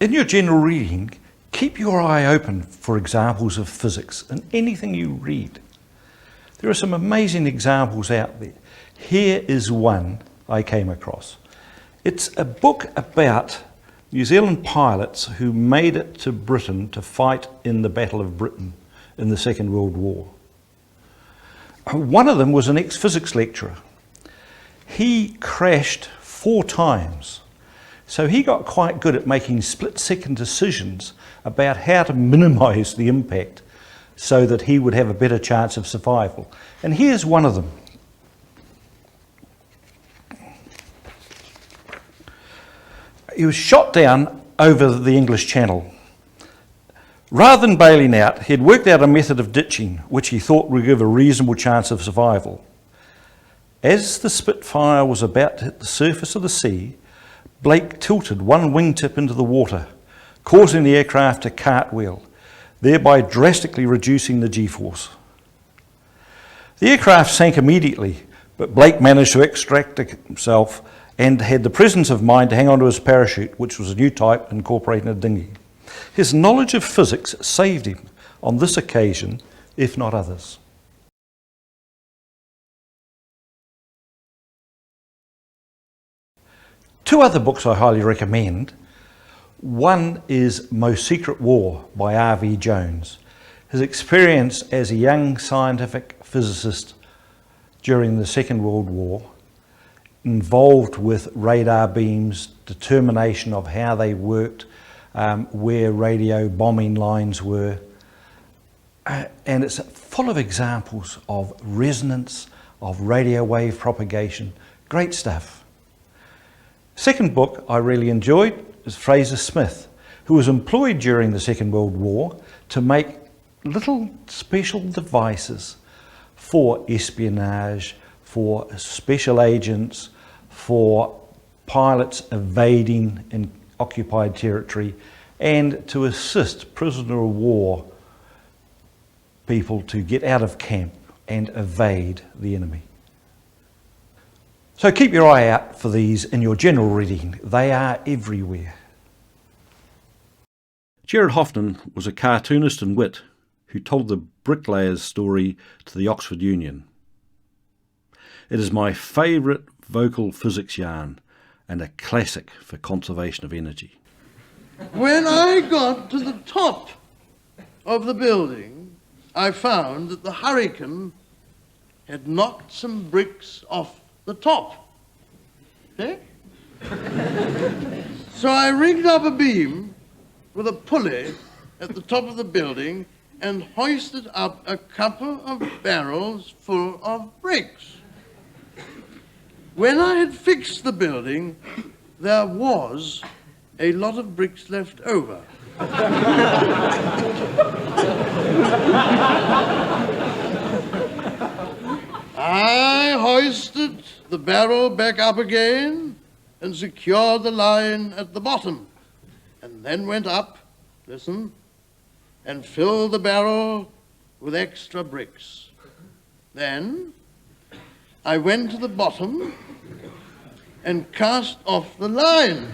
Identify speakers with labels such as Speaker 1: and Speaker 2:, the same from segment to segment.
Speaker 1: In your general reading, keep your eye open for examples of physics in anything you read. There are some amazing examples out there. Here is one I came across. It's a book about New Zealand pilots who made it to Britain to fight in the Battle of Britain in the Second World War. One of them was an ex-physics lecturer. He crashed 4 times. So he got quite good at making split-second decisions about how to minimise the impact so that he would have a better chance of survival. And here's one of them. He was shot down over the English Channel. Rather than bailing out, he'd worked out a method of ditching which he thought would give a reasonable chance of survival. As the Spitfire was about to hit the surface of the sea, Blake tilted one wingtip into the water, causing the aircraft to cartwheel, thereby drastically reducing the G-force. The aircraft sank immediately, but Blake managed to extract himself and had the presence of mind to hang onto his parachute, which was a new type incorporating a dinghy. His knowledge of physics saved him on this occasion, if not others. Two other books I highly recommend. One is Most Secret War by R.V. Jones. His experience as a young scientific physicist during the Second World War, involved with radar beams, determination of how they worked, where radio bombing lines were. And it's full of examples of resonance, of radio wave propagation. Great stuff. Second book I really enjoyed is Fraser Smith, who was employed during the Second World War to make little special devices for espionage, for special agents, for pilots evading in occupied territory, and to assist prisoner of war people to get out of camp and evade the enemy. So keep your eye out for these in your general reading. They are everywhere. Gerard Hoffman was a cartoonist and wit who told the bricklayer's story to the Oxford Union. It is my favourite vocal physics yarn and a classic for conservation of energy.
Speaker 2: When I got to the top of the building, I found that the hurricane had knocked some bricks off the top. Okay? So I rigged up a beam with a pulley at the top of the building and hoisted up a couple of barrels full of bricks. When I had fixed the building, there was a lot of bricks left over. I hoisted the barrel back up again and secured the line at the bottom, and then went up, listen, and filled the barrel with extra bricks. Then I went to the bottom and cast off the line.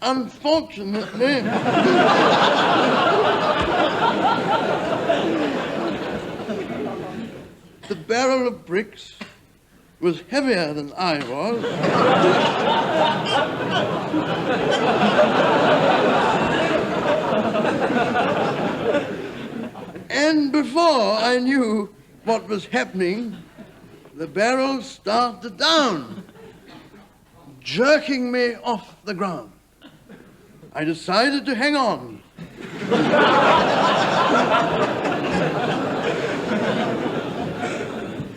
Speaker 2: Unfortunately, the barrel of bricks was heavier than I was. And before I knew what was happening, the barrel started down, jerking me off the ground. I decided to hang on.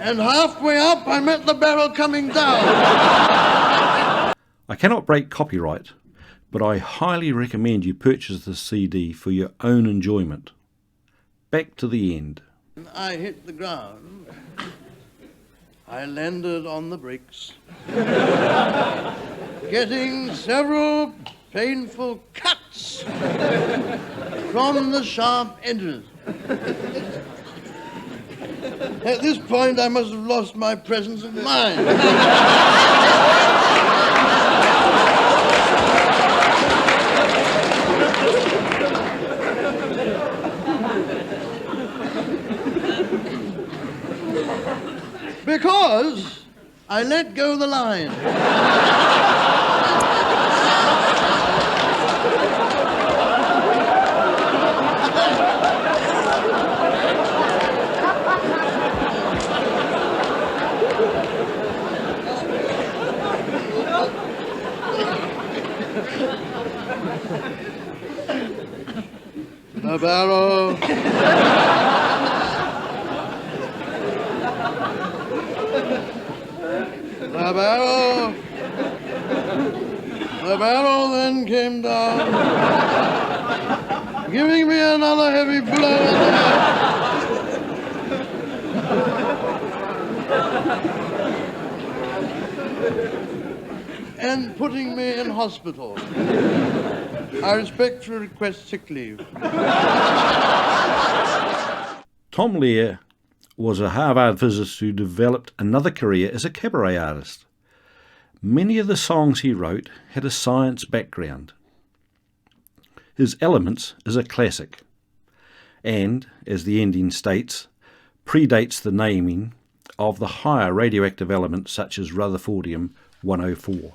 Speaker 2: And halfway up, I met the barrel coming down.
Speaker 1: I cannot break copyright, but I highly recommend you purchase this CD for your own enjoyment. Back to the end.
Speaker 2: I hit the ground. I landed on the bricks, getting several painful cuts from the sharp edges. At this point, I must have lost my presence of mind. Because I let go the line. The barrow. The barrow then came down, giving me another heavy blow in the head, and putting me in hospital. I respectfully request sick leave.
Speaker 1: Tom Lehrer was a Harvard physicist who developed another career as a cabaret artist. Many of the songs he wrote had a science background. His Elements is a classic, and, as the ending states, predates the naming of the higher radioactive elements such as Rutherfordium-104.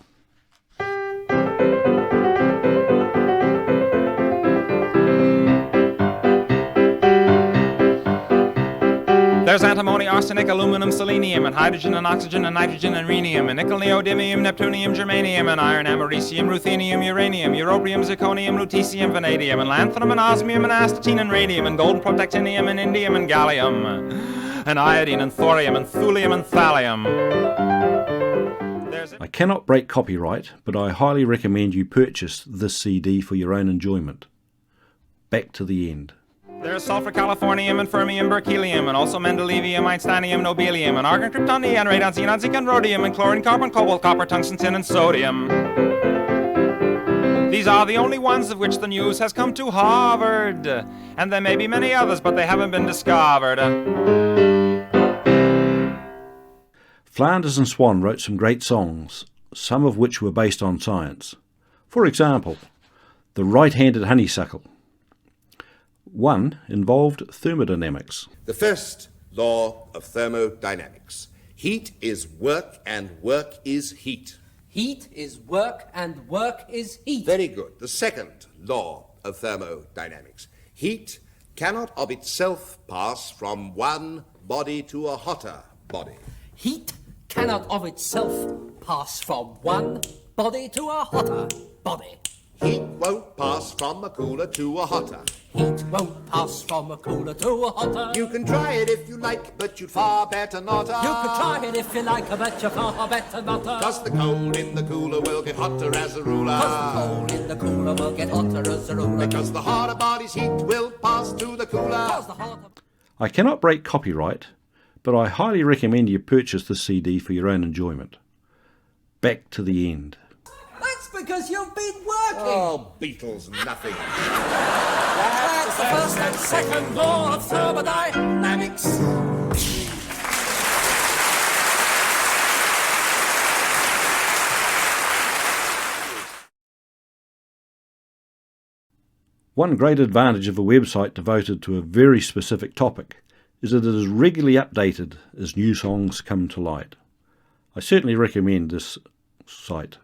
Speaker 3: There's antimony, arsenic, aluminum, selenium, and hydrogen and oxygen and nitrogen and rhenium, and nickel, neodymium, neptunium, germanium, and iron, americium, ruthenium, uranium, europium, zirconium, lutetium, vanadium, and lanthanum, and osmium, and astatine, and radium, and gold, protactinium, and indium, and gallium, and iodine, and thorium, and thulium, and thallium.
Speaker 1: I cannot break copyright, but I highly recommend you purchase this CD for your own enjoyment. Back to the end.
Speaker 3: There's sulfur, californium, and fermium, berkelium, and also mendelevium, einsteinium, nobelium, and argon, krypton, neon, radon, xenon, zinc, and rhodium, and chlorine, carbon, cobalt, copper, tungsten, tin, and sodium. These are the only ones of which the news has come to Harvard, and there may be many others, but they haven't been discovered.
Speaker 1: Flanders and Swan wrote some great songs, some of which were based on science. For example, The Right-Handed Honeysuckle. One involved thermodynamics.
Speaker 4: The first law of thermodynamics. Heat is work and work is heat.
Speaker 5: Heat is work and work is heat.
Speaker 4: Very good. The second law of thermodynamics. Heat cannot of itself pass from one body to a hotter body.
Speaker 5: Heat cannot of itself pass from one body to a hotter body.
Speaker 4: Heat won't pass from a cooler to a hotter.
Speaker 5: Heat won't pass from a cooler to a hotter.
Speaker 4: You can try it if you like, but you'd far better not.
Speaker 5: You can try it if you like, but you're far better not.
Speaker 4: Cause the cold in the cooler will get hotter as a ruler.
Speaker 5: Cause the cold in the cooler will get hotter as a ruler.
Speaker 4: Because the hotter body's heat will pass to the cooler.
Speaker 5: Cause the hotter...
Speaker 1: I cannot break copyright, but I highly recommend you purchase this CD for your own enjoyment. Back to the end.
Speaker 5: That's because you've been working.
Speaker 4: Oh, Beatles, nothing.
Speaker 5: That's the first and second law of thermodynamics.
Speaker 1: One great advantage of a website devoted to a very specific topic is that it is regularly updated as new songs come to light. I certainly recommend this site.